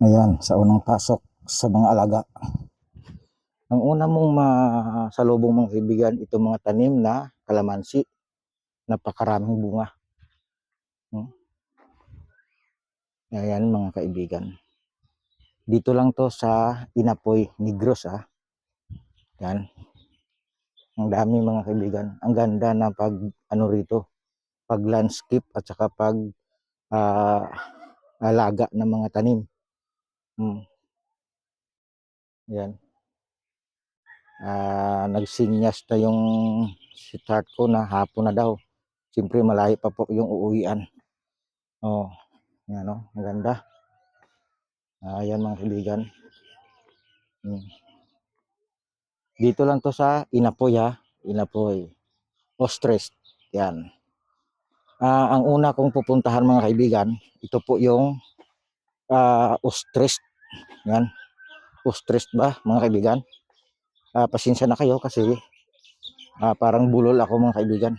Ayan, sa unang pasok sa mga alaga. Ang una mong masalubong mga kaibigan, itong mga tanim na kalamansi. Napakaraming bunga. Ayan mga kaibigan. Dito lang to sa Inapoy, Negros Yan. Ang dami mga kaibigan. Ang ganda na pag pag landscape at saka pag alaga ng mga tanim. Yan. Nagsinyas na yung start ko na hapon na daw. Siyempre malayo pa po yung uuwian. Yan maganda. Ayan mga kaibigan. Dito lang to sa Inapoy Inapoy. Ostrich. Yan. Ang una kong pupuntahan mga kaibigan, ito po yung Ostrich. Yan. Ostrich ba mga kaibigan? Pasensya na kayo kasi parang bulol ako mga kaibigan.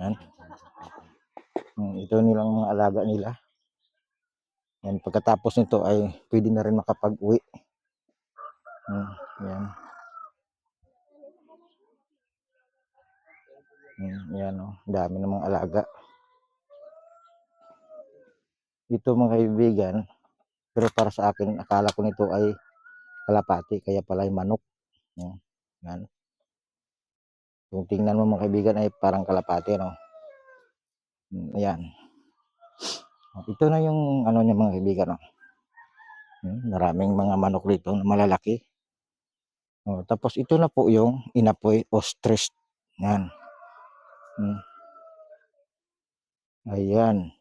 Yan. Ito nilang mga alaga nila. Yan. Pagkatapos nito ay pwede na rin makapag-uwi. Yan. Yan dami ng mga alaga. Ito mga kaibigan, pero para sa akin, akala ko nito ay kalapati, kaya pala ay manok. Yan. Kung tingnan mo mga kaibigan ay parang kalapati, Ayan. Ito na yung niya mga kaibigan, Maraming mga manok dito na malalaki. Tapos ito na po yung Inapoy Ostrich. Yan. Ayan.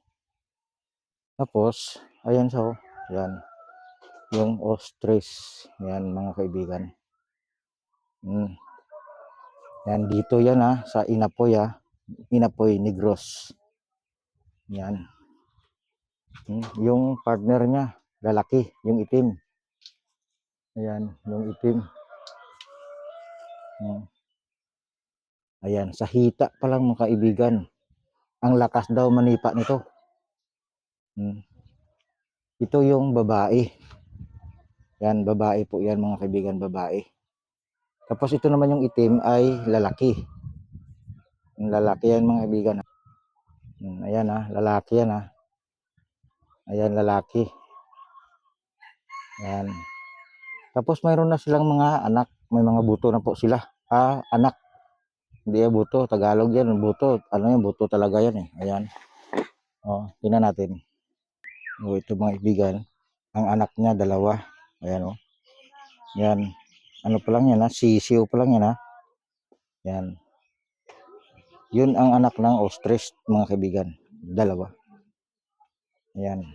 Tapos, ayan yan. Yung ostrich. Yan mga kaibigan. Yan dito yan sa Inapoy Inapoy Negros. Yan. Yung partner niya, lalaki, yung itim. Ayan, yung itim. Ayan, sa hita pa lang mga kaibigan. Ang lakas daw manipa nito. Ito yung babae. Yan, babae po yan mga kaibigan, babae. Tapos ito naman yung itim ay lalaki. Yung lalaki yan mga kaibigan. Ayan lalaki yan Ayan, lalaki. Yan. Tapos mayroon na silang mga anak. May mga buto na po sila. Anak. Hindi buto. Tagalog yan. Buto. Ano yan? Buto talaga yan Ayan. Tingnan natin. Ito mga kaibigan. Ang anak niya, dalawa. Ayan Yan. Ano pa lang yan Sisiw pa lang yan Yan. Yun ang anak ng ostrich mga kaibigan. Dalawa. Ayan.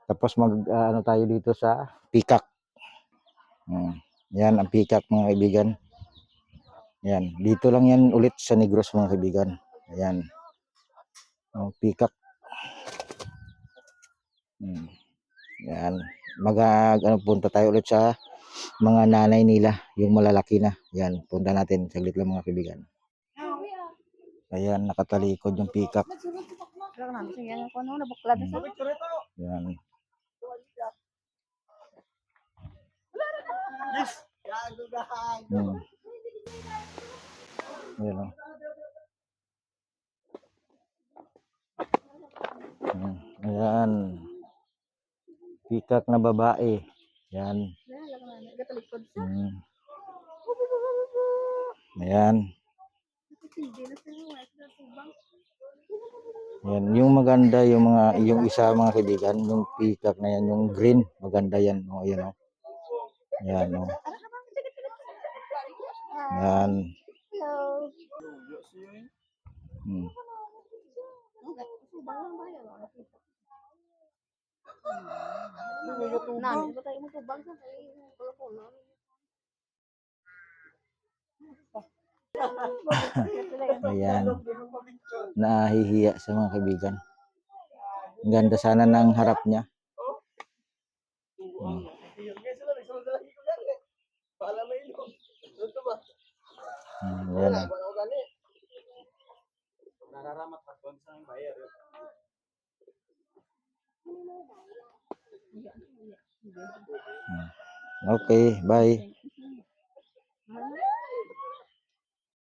Tapos tayo dito sa peacock. Yan ang peacock mga kaibigan. Yan. Dito lang yan ulit sa Negros mga kaibigan. Ayan. Peacock. Yan. Punta tayo ulit sa mga nanay nila. Yung malalaki na. Yan. Punta natin. Saglit lang mga kaibigan. Ayan. Nakatalikod yung peacock. Yan. Ayan Ayan. Peacock na babae. Yan. Ayan. Yan, yung maganda yung isa mga kaibigan, yung peacock na yan, yung green, maganda yan. Ayan Yan Yan. Ayan. Nahihiya sa mga kaibigan. Ang ganda sana ng harap niya. Ayan Okay, bye.